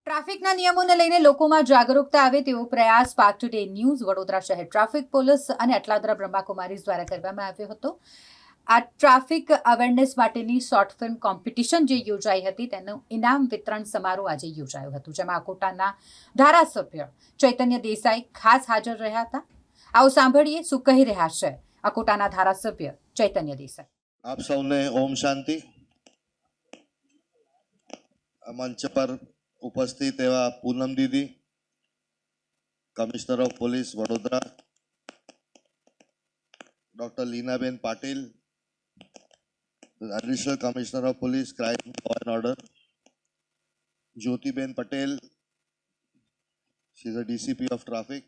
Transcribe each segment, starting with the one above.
ટ્રાફિકના નિયમોને લઈને લોકોમાં જાગૃતતા આવે તેવો પ્રયાસ પાર્ક ટુડે ન્યૂઝ વડોદરા શહેર ટ્રાફિક પોલીસ અને અટલાદરા બ્રહ્માકુમારીઝ દ્વારા કરવામાં આવ્યો હતો। આ ટ્રાફિક અવેરનેસ માટેની શોર્ટ ફિલ્મ કોમ્પિટિશન જે યોજાઈ હતી તેનું ઇનામ વિતરણ સમારોહ આજે યોજાયો હતો, જેમાં અકોટાના ધારાસભ્ય ચૈતન્ય દેસાઈ ખાસ હાજર રહ્યા હતા। આવો સાંભળીએ શું કહી રહ્યા છે અકોટાના ધારાસભ્ય ચૈતન્ય દેસાઈ। आप सबने ओम शांति। मंच पर उपस्थित एवं पूनम दीदी, commissioner of police Vadodara, doctor Leenaben Patil, additional commissioner of police crime law and order, Jyotiben Patel, she is a DCP of traffic,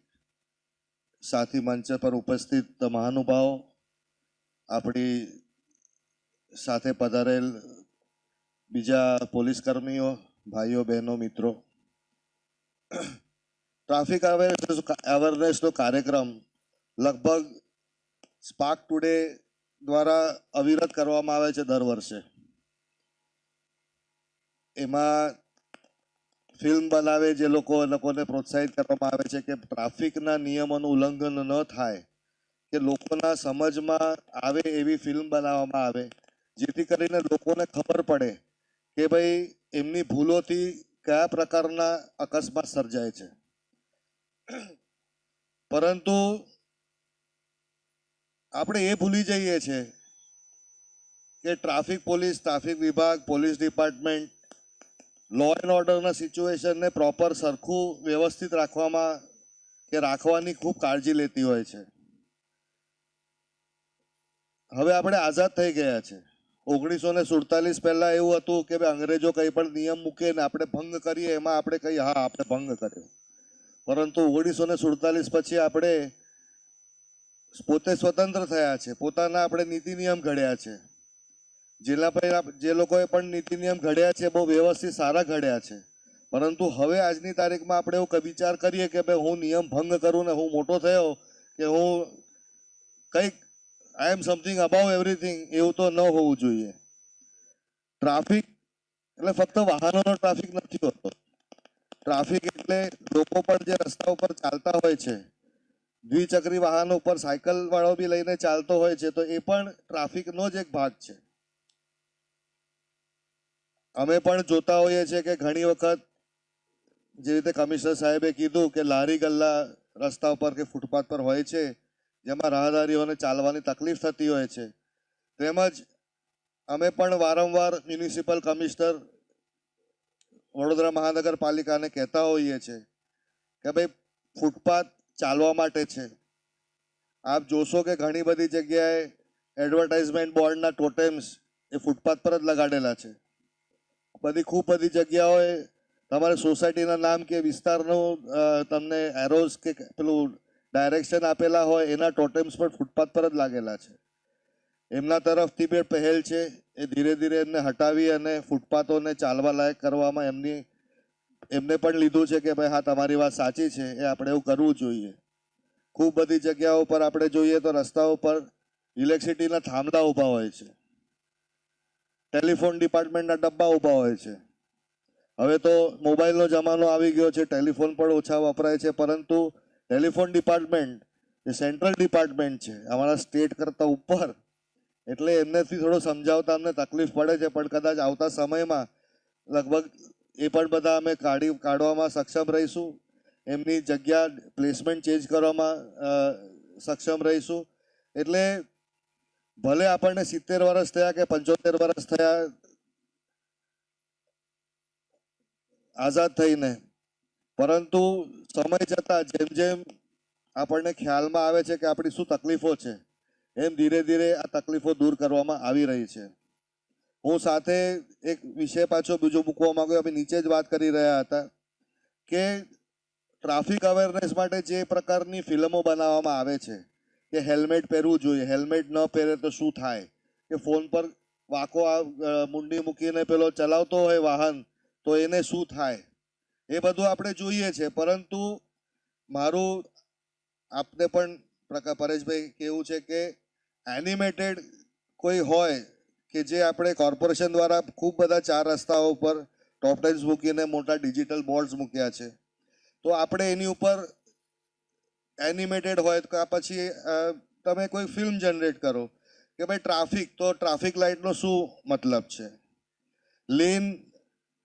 साथ ही मंच पर उपस्थित महानुभाव, अपनी साथे पधारेल बीजा पोलीस कर्मीओ, भाईओ बहनों मित्रों, ट्राफिक अवेरनेस नो कार्यक्रम लगभग स्पार्क टुडे द्वारा अविरत करवामां आवे छे दर वर्षे। एमां फिल्म बनावे जे लोकोने प्रोत्साहित करवामां आवे छे के ट्राफिकना नियमोनुं उल्लंघन न थाय के लोकोना समजमां आवे एवी फिल्म बनाववामां आवे, जेथी करीने लोकोने खबर पड़े के भाई एमनी भूलोथी कया प्रकारना अकस्मात सर्जाय छे। परंतु આપણે એ ભૂલી જઈએ છે કે ટ્રાફિક પોલીસ, ટ્રાફિક વિભાગ, પોલીસ ડિપાર્ટમેન્ટ લો એન્ડ ઓર્ડરના સિચ્યુએશનને પ્રોપર સરખું વ્યવસ્થિત રાખવામાં કે રાખવાની ખૂબ કાળજી લેતી હોય છે। હવે આપણે આઝાદ થઈ ગયા છે। 1947 પહેલા એવું હતું કે ભાઈ અંગ્રેજો કંઈ પણ નિયમ મૂકે ને આપણે ભંગ કરીએ, એમાં આપણે કહીએ હા આપણે ભંગ કર્યો। પરંતુ 1947 પછી આપણે પોતે સ્વતંત્ર થયા છે, પોતાના આપણે નીતિ નિયમ ઘડ્યા છે। જે લોકોએ પણ નીતિ નિયમ ઘડ્યા છે બહુ વ્યવસ્થિત સારા ઘડ્યા છે। પરંતુ હવે આજની તારીખમાં આપણે એવું વિચાર કરીએ કે ભાઈ હું નિયમ ભંગ કરું ને હું મોટો થયો કે હું કંઈક આઈ એમ સમથિંગ અબાવ એવરીથિંગ, એવું તો ન હોવું જોઈએ। ટ્રાફિક એટલે ફક્ત વાહનોનો ટ્રાફિક નથી હોતો। ટ્રાફિક એટલે લોકો પણ જે રસ્તા ઉપર ચાલતા હોય છે, દ્વિચક્રી વાહનો ઉપર સાયકલ વાળો બી લઈને ચાલતો હોય છે, તો એ પણ ટ્રાફિકનો જ એક ભાગ છે। અમે પણ જોતા હોઈએ છીએ કે ઘણી વખત જે રીતે કમિશનર સાહેબે કીધું કે લારી ગલ્લા રસ્તા ઉપર કે ફૂટપાથ પર હોય છે, જેમાં રાહદારીઓને ચાલવાની તકલીફ થતી હોય છે। તેમજ અમે પણ વારંવાર મ્યુનિસિપલ કમિશનર વડોદરા મહાનગરપાલિકાને કહેતા હોઈએ છીએ કે ભાઈ ફૂટપાથ ચાલવા માટે છે। આપ જોશો કે ઘણી બધી જગ્યાએ એડવર્ટાઇઝમેન્ટ બોર્ડના ટોટેમ્સ એ ફૂટપાથ પર જ લગાડેલા છે। ખૂબ બધી જગ્યાઓએ તમારે સોસાયટીના નામ કે વિસ્તારનું તમને એરોઝ કે પેલું ડાયરેક્શન આપેલા હોય એના ટોટેમ્સ પણ ફૂટપાથ પર જ લાગેલા છે। એમના તરફથી બે પહેલ છે, એ ધીરે ધીરે એમને હટાવી અને ફૂટપાથોને ચાલવા લાયક કરવામાં એમને પણ લીધું છે કે ભાઈ હા તમારી વાત સાચી છે, એ આપણે એવું કરવું જોઈએ। ખૂબ બધી જગ્યાઓ પર આપણે જોઈએ તો રસ્તાઓ પર ઇલેક્ટ્રિસિટીના થાંભલા ઊભા હોય છે, ટેલિફોન ડિપાર્ટમેન્ટના ડબ્બા ઊભા હોય છે। હવે તો મોબાઈલનો જમાનો આવી ગયો છે, ટેલિફોન પણ ઓછા વપરાય છે, પરંતુ ટેલિફોન ડિપાર્ટમેન્ટ એ સેન્ટ્રલ ડિપાર્ટમેન્ટ છે, અમારા સ્ટેટ કરતાં ઉપર, એટલે એમનેથી થોડું સમજાવતા અમને તકલીફ પડે છે। પણ કદાચ આવતા સમયમાં લગભગ એ પણ બધા અમે કાઢવામાં સક્ષમ રહીશું, એમની જગ્યા પ્લેસમેન્ટ ચેન્જ કરવામાં સક્ષમ રહીશું। એટલે ભલે આપણને 70 વર્ષ થયા કે 75 વર્ષ થયા આઝાદ થઈને, પરંતુ સમય જતાં જેમ જેમ આપણને ખ્યાલમાં આવે છે કે આપણી શું તકલીફો છે, એમ ધીરે ધીરે આ તકલીફો દૂર કરવામાં આવી રહી છે। હું સાથે એક વિષય પાછો બીજો મૂકવા માંગુ, અમે નીચે જ વાત કરી રહ્યા હતા કે ટ્રાફિક અવેરનેસ માટે જે પ્રકારની ફિલ્મો બનાવવામાં આવે છે કે હેલ્મેટ પહેરવું જોઈએ, હેલ્મેટ ન પહેરે તો શું થાય, કે ફોન પર વાંકો મુંડી મૂકીને પેલો ચલાવતો હોય વાહન તો એને શું થાય, એ બધું આપણે જોઈએ છે। પરંતુ મારું આપને પણ પરેશભાઈ કેવું છે કે એનિમેટેડ કોઈ હોય કે જે આપણે કોર્પોરેશન દ્વારા ખૂબ બધા 4 રસ્તાઓ પર ટોપ લાઇન્સ મૂકીને મોટા ડિજિટલ બોર્ડ્સ મૂક્યા છે. તો આપણે એની ઉપર એનિમેટેડ હોય તો પછી તમે કોઈ ફિલ્મ જનરેટ કરો કે ભાઈ ટ્રાફિક લાઇટનો શું મતલબ છે. લેન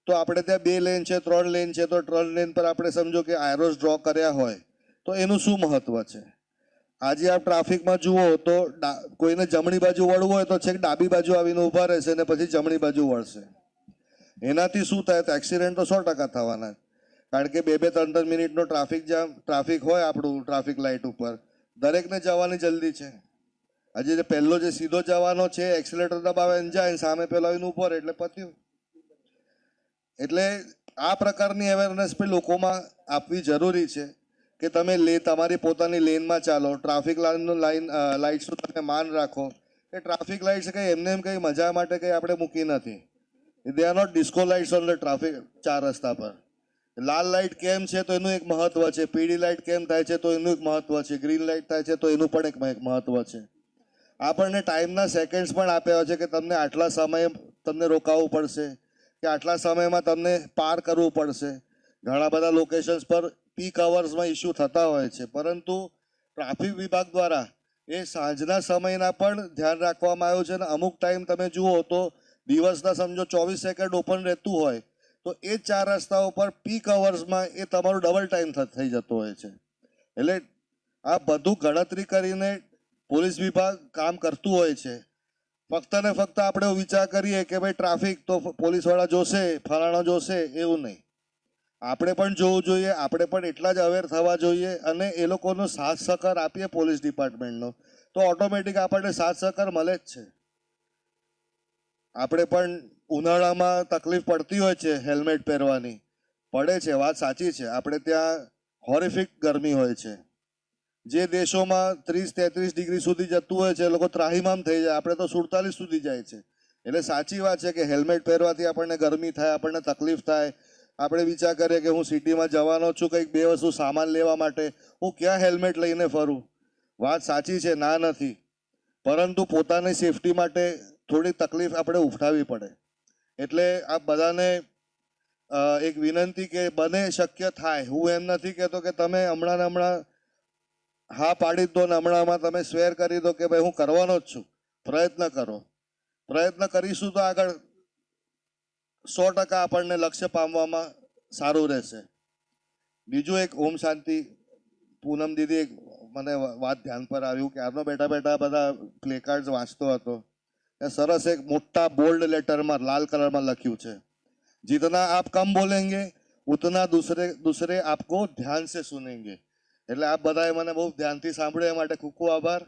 તો આપણે ત્યાં 2 લેન છે, 3 લેન છે, તો 3 લેન પર આપણે સમજો કે આયરોસ ડ્રો કર્યા હોય તો એનું શું મહત્વ છે. આજે આપ ટ્રાફિકમાં જુઓ તો કોઈને જમણી બાજુ વળવું હોય તો છેક ડાબી બાજુ આવીને ઊભા રહેશે ને પછી જમણી બાજુ વળશે. એનાથી શું થાય તો એક્સિડન્ટ તો 100% થવાના, કારણ કે 2-3 મિનિટનો ટ્રાફિક હોય આપણું ટ્રાફિક લાઇટ ઉપર, દરેકને જવાની જલ્દી છે. આજે જે પહેલો જે સીધો જવાનો છે એક્સિલેટર દબાવે જાય, સામે પેલો આવીને ઊભો રહે એટલે પત્યું. એટલે આ પ્રકારની અવેરનેસ પણ લોકોમાં આપવી જરૂરી છે કે તમે તમારી પોતાની લેનમાં ચાલો, ટ્રાફિક લાઇટ્સનું તમે માન રાખો કે ટ્રાફિક લાઇટ્સ કંઈ એમને એમ કંઈ મજા માટે કંઈ આપણે મૂકી નથી. They are not disco lights on the traffic 4 રસ્તા પર. લાલ લાઇટ કેમ છે તો એનું એક મહત્વ છે, પીળી લાઇટ કેમ થાય છે તો એનું એક મહત્વ છે, ગ્રીન લાઇટ થાય છે તો એનું પણ એક મહત્વ છે. આપણને ટાઈમના સેકન્ડ્સ પણ આપ્યા છે કે તમને આટલા સમયે તમને રોકાવું પડશે કે આટલા સમયમાં તમને પાર કરવું પડશે. ઘણા બધા લોકેશન્સ પર પીક અવર્સમાં ઇસ્યુ થતા હોય છે, પરંતુ ટ્રાફિક વિભાગ દ્વારા એ સાંજના સમયના પણ ધ્યાન રાખવામાં આવ્યું છે. અને અમુક ટાઈમ તમે જુઓ તો દિવસના સમજો 24 સેકન્ડ ઓપન રહેતું હોય તો એ 4 રસ્તાઓ પર પીક અવર્સમાં એ તમારું ડબલ ટાઈમ થઈ જતો હોય છે. એટલે આ બધું ગણતરી કરીને પોલીસ વિભાગ કામ કરતું હોય છે. ફક્ત ને ફક્ત આપણે વિચાર કરીએ કે ભાઈ ટ્રાફિક તો પોલીસવાળા જોશે, ફલાણા જોશે, એવું નહીં. આપણે પણ જોવું જોઈએ, આપણે પણ એટલા જ અવેર થવા જોઈએ અને એ લોકોનો સાથ સહકાર આપીએ પોલીસ ડિપાર્ટમેન્ટનો તો ઓટોમેટિક આપણને સાથ સહકાર મળે જ છે. આપણે પણ ઉનાળામાં તકલીફ પડતી હોય છે હેલ્મેટ પહેરવાની, પડે છે, વાત સાચી છે. આપણે ત્યાં હોરિફિક ગરમી હોય છે. જે દેશોમાં 30-33 ડિગ્રી સુધી જતું હોય છે એ લોકો ત્રાહિમામ થઈ જાય, આપણે તો 47 સુધી જાય છે. એટલે સાચી વાત છે કે હેલ્મેટ પહેરવાથી આપણને ગરમી થાય, આપણને તકલીફ થાય. આપણે વિચાર કરીએ કે હું સિટીમાં જવાનો છું કંઈક 2 વસ્તુ સામાન લેવા માટે, હું ક્યાં હેલ્મેટ લઈને ફરું. વાત સાચી છે, ના નથી, પરંતુ પોતાની સેફટી માટે થોડી તકલીફ આપણે ઉઠાવવી પડે. એટલે આ બધાને એક વિનંતી કે બને શક્ય થાય, હું એમ નથી કહેતો કે તમે હમણાં હા પાડી દો ને હમણાંમાં તમે સ્વેર કરી દો કે ભાઈ હું કરવાનો જ છું. પ્રયત્ન કરો, પ્રયત્ન કરીશું તો આગળ 100% આપણને લક્ષ્ય પામવામાં સારું રહેશે. બીજું એક ઓમ શાંતિ, પૂનમ દીદી એક મને વાત ધ્યાન પર આવ્યું કે આનો બેઠા બધા પ્લેકાર્ડ વાંચતો હતો. સરસ એક મોટા બોલ્ડ લેટરમાં લાલ કલરમાં લખ્યું છે, जितना आप कम बोलेंगे उतना दूसरे आपको ध्यान से सुनेंगे. એટલે આપ બધાએ મને બહુ ધ્યાનથી સાંભળ્યું એ માટે ખૂબ ખૂબ આભાર.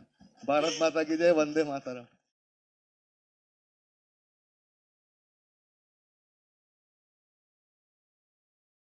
ભારત માતા કી જય, વંદે માતરમ.